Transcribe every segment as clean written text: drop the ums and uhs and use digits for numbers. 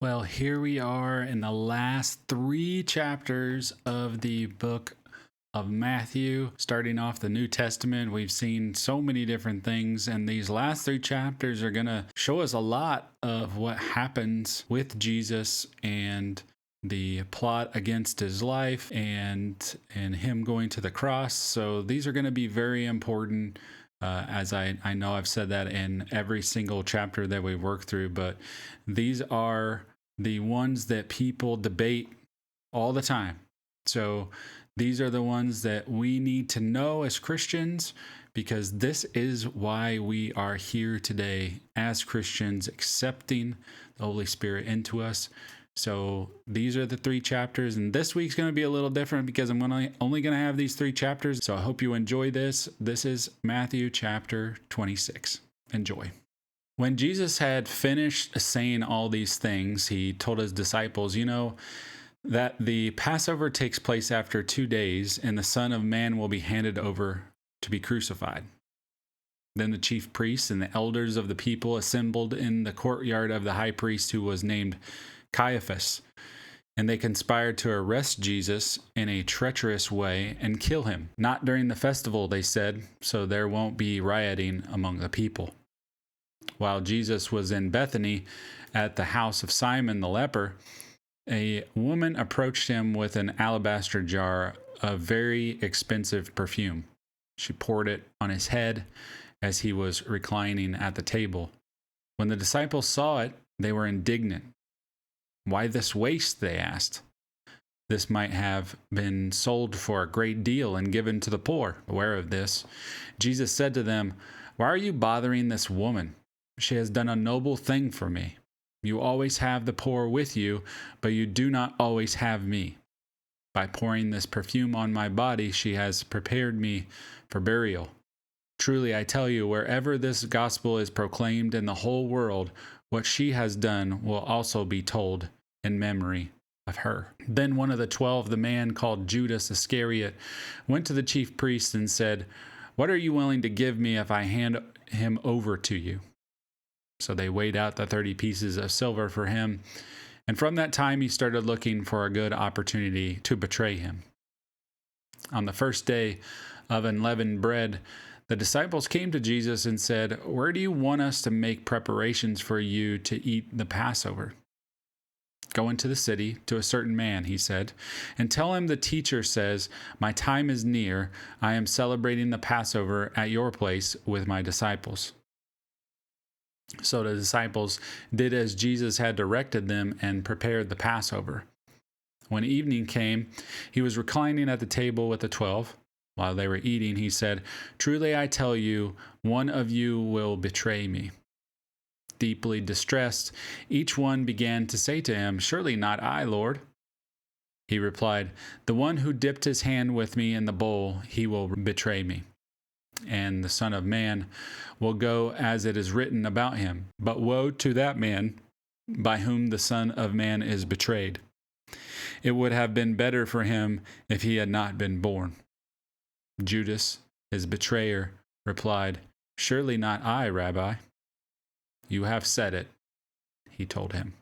Well, here we are in the last three chapters of the book of Matthew. Starting off the New Testament, we've seen so many different things, and these last three chapters are going to show us a lot of what happens with Jesus and the plot against his life and him going to the cross. So these are going to be very important. As I know I've said that in every single chapter that we work through, but these are the ones that people debate all the time. So these are the ones that we need to know as Christians, because this is why we are here today as Christians, accepting the Holy Spirit into us. So these are the three chapters, and this week's going to be a little different because I'm only going to have these three chapters. So I hope you enjoy this. This is Matthew chapter 26. Enjoy. When Jesus had finished saying all these things, he told his disciples, that the Passover takes place after 2 days, and the Son of Man will be handed over to be crucified. Then the chief priests and the elders of the people assembled in the courtyard of the high priest, who was named Caiaphas, and they conspired to arrest Jesus in a treacherous way and kill him. Not during the festival, they said, so there won't be rioting among the people. While Jesus was in Bethany at the house of Simon the leper, a woman approached him with an alabaster jar of very expensive perfume. She poured it on his head as he was reclining at the table. When the disciples saw it, they were indignant. "Why this waste?" they asked. "This might have been sold for a great deal and given to the poor." Aware of this, Jesus said to them, "Why are you bothering this woman? She has done a noble thing for me. You always have the poor with you, but you do not always have me. By pouring this perfume on my body, she has prepared me for burial. Truly, I tell you, wherever this gospel is proclaimed in the whole world, what she has done will also be told in memory of her." Then one of the 12, the man called Judas Iscariot, went to the chief priests and said, "What are you willing to give me if I hand him over to you?" So they weighed out the 30 pieces of silver for him, and from that time he started looking for a good opportunity to betray him. On the first day of unleavened bread, the disciples came to Jesus and said, "Where do you want us to make preparations for you to eat the Passover?" "Go into the city to a certain man," he said, "and tell him the teacher says, 'My time is near. I am celebrating the Passover at your place with my disciples.'" So the disciples did as Jesus had directed them and prepared the Passover. When evening came, he was reclining at the table with the 12. While they were eating, he said, "Truly I tell you, one of you will betray me." Deeply distressed, each one began to say to him, "Surely not I, Lord." He replied, "The one who dipped his hand with me in the bowl, he will betray me. And the Son of Man will go as it is written about him. But woe to that man by whom the Son of Man is betrayed. It would have been better for him if he had not been born." Judas, his betrayer, replied, "Surely not I, Rabbi." "You have said it," he told him.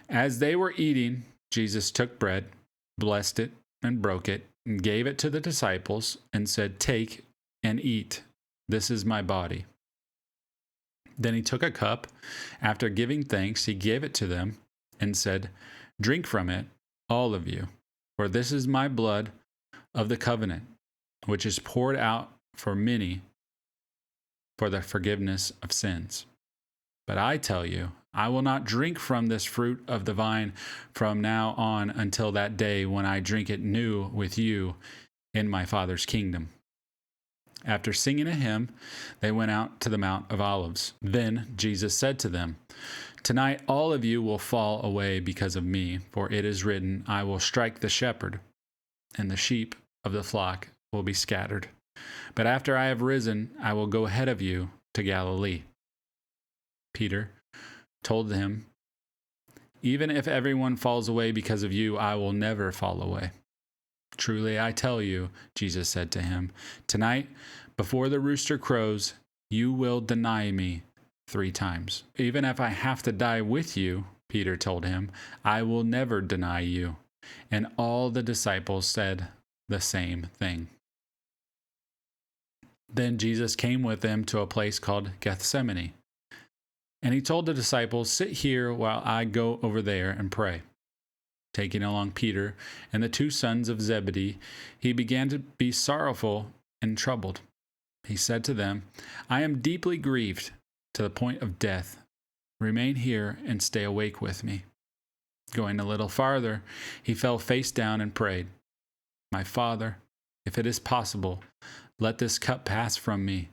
As they were eating, Jesus took bread, blessed it, and broke it, and gave it to the disciples, and said, "Take and eat. This is my body." Then he took a cup. After giving thanks, he gave it to them, and said, "Drink from it, all of you, for this is my blood of the covenant, which is poured out for many for the forgiveness of sins. But I tell you, I will not drink from this fruit of the vine from now on until that day when I drink it new with you in my Father's kingdom." After singing a hymn, they went out to the Mount of Olives. Then Jesus said to them, "Tonight all of you will fall away because of me, for it is written, 'I will strike the shepherd, and the sheep of the flock will be scattered.' But after I have risen, I will go ahead of you to Galilee." Peter told him, "Even if everyone falls away because of you, I will never fall away." "Truly I tell you," Jesus said to him, "tonight, before the rooster crows, you will deny me 3 times. Even if I have to die with you, Peter told him, I will never deny you. And all the disciples said the same thing. Then Jesus came with them to a place called Gethsemane. And he told the disciples, sit here while I go over there and pray. Taking along Peter and the 2 sons of Zebedee, he began to be sorrowful and troubled. He said to them, I am deeply grieved to the point of death. Remain here and stay awake with me. Going a little farther, he fell face down and prayed, my Father, if it is possible, let this cup pass from me,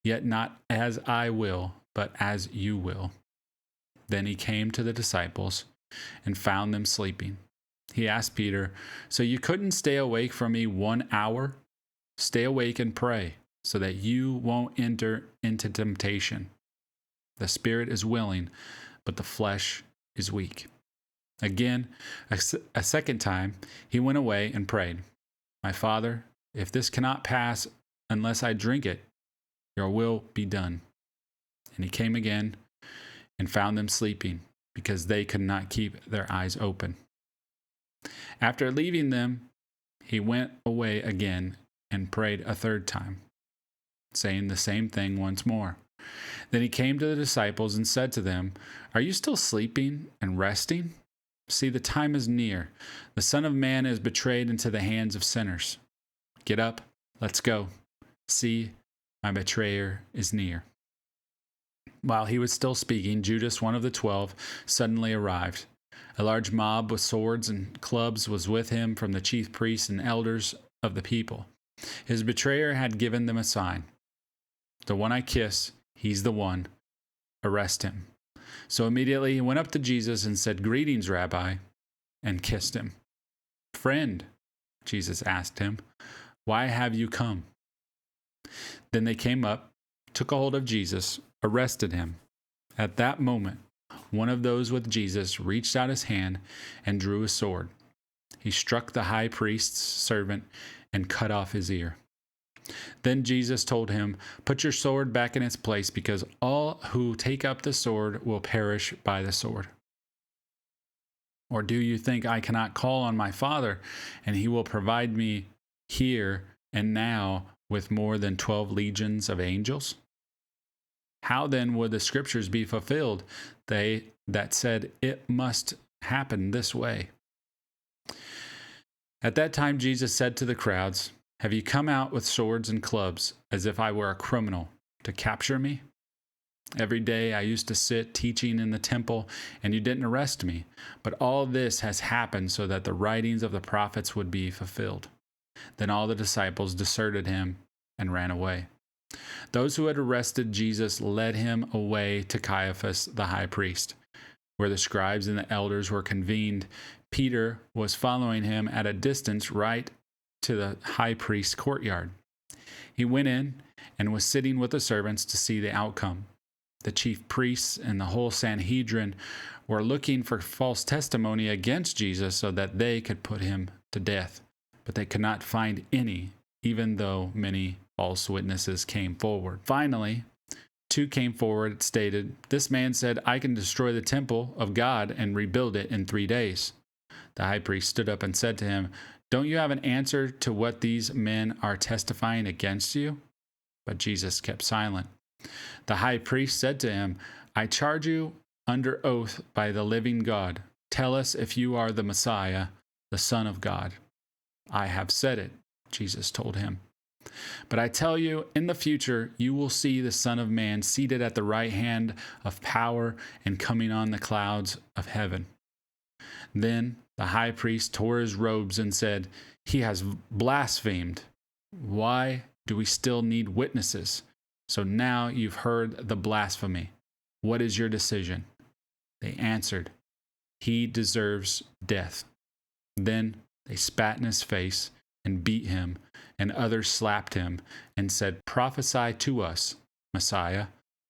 yet not as I will, but as you will. Then he came to the disciples and found them sleeping. He asked Peter, so you couldn't stay awake for me 1 hour? Stay awake and pray, so that you won't enter into temptation. The spirit is willing, but the flesh is weak. Again, a second time, he went away and prayed, my Father, if this cannot pass unless I drink it, your will be done. And he came again and found them sleeping, because they could not keep their eyes open. After leaving them, he went away again and prayed a 3rd time, saying the same thing once more. Then he came to the disciples and said to them, are you still sleeping and resting? See, the time is near. The Son of Man is betrayed into the hands of sinners. Get up, let's go. See, my betrayer is near. While he was still speaking, Judas, one of the 12, suddenly arrived. A large mob with swords and clubs was with him from the chief priests and elders of the people. His betrayer had given them a sign. The one I kiss, he's the one. Arrest him. So immediately he went up to Jesus and said, greetings, Rabbi, and kissed him. Friend, Jesus asked him, why have you come? Then they came up, took a hold of Jesus, arrested him. At that moment, one of those with Jesus reached out his hand and drew a sword. He struck the high priest's servant and cut off his ear. Then Jesus told him, put your sword back in its place, because all who take up the sword will perish by the sword. Or do you think I cannot call on my Father, and he will provide me here and now with more than 12 legions of angels? How then would the scriptures be fulfilled, they that said it must happen this way? At that time Jesus said to the crowds, have you come out with swords and clubs as if I were a criminal to capture me? Every day I used to sit teaching in the temple, and you didn't arrest me. But all this has happened so that the writings of the prophets would be fulfilled. Then all the disciples deserted him and ran away. Those who had arrested Jesus led him away to Caiaphas the high priest, where the scribes and the elders were convened. Peter was following him at a distance right to the high priest's courtyard. He went in and was sitting with the servants to see the outcome. The chief priests and the whole Sanhedrin were looking for false testimony against Jesus so that they could put him to death. But they could not find any, even though many false witnesses came forward. Finally, 2 came forward and stated, this man said, I can destroy the temple of God and rebuild it in 3 days. The high priest stood up and said to him, don't you have an answer to what these men are testifying against you? But Jesus kept silent. The high priest said to him, I charge you under oath by the living God. Tell us if you are the Messiah, the Son of God. I have said it, Jesus told him. But I tell you, in the future, you will see the Son of Man seated at the right hand of power and coming on the clouds of heaven. Then the high priest tore his robes and said, he has blasphemed. Why do we still need witnesses? So now you've heard the blasphemy. What is your decision? They answered, he deserves death. Then they spat in his face and beat him, and others slapped him and said, prophesy to us, Messiah,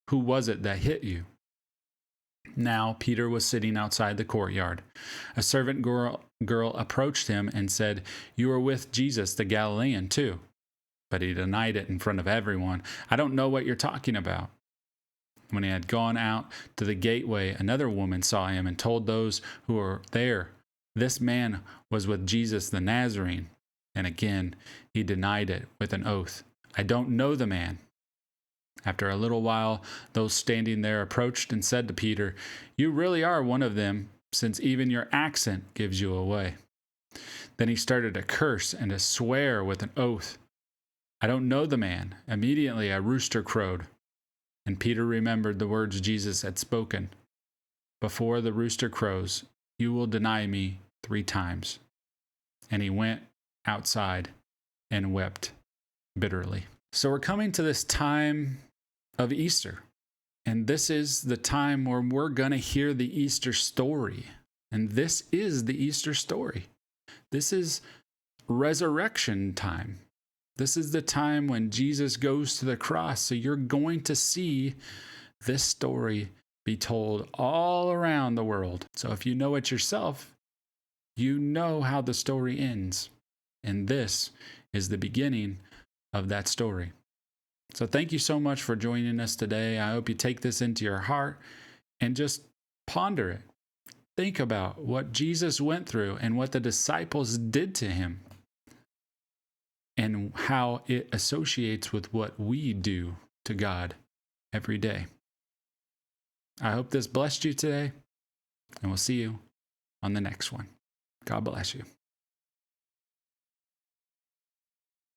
who was it that hit you? Now Peter was sitting outside the courtyard. A servant girl approached him and said, you are with Jesus the Galilean too. But he denied it in front of everyone. I don't know what you're talking about. When he had gone out to the gateway, another woman saw him and told those who were there, "This man was with Jesus the Nazarene." And again, he denied it with an oath, "I don't know the man." After a little while, those standing there approached and said to Peter, "You really are one of them, since even your accent gives you away." Then he started to curse and to swear with an oath, "I don't know the man." Immediately a rooster crowed. And Peter remembered the words Jesus had spoken, "Before the rooster crows, you will deny me 3 times." And he went outside and wept bitterly. So we're coming to this time of Easter. And this is the time where we're going to hear the Easter story. And this is the Easter story. This is resurrection time. This is the time when Jesus goes to the cross. So you're going to see this story be told all around the world. So if you know it yourself, you know how the story ends. And this is the beginning of that story. So thank you so much for joining us today. I hope you take this into your heart and just ponder it. Think about what Jesus went through and what the disciples did to him and how it associates with what we do to God every day. I hope this blessed you today, and we'll see you on the next one. God bless you.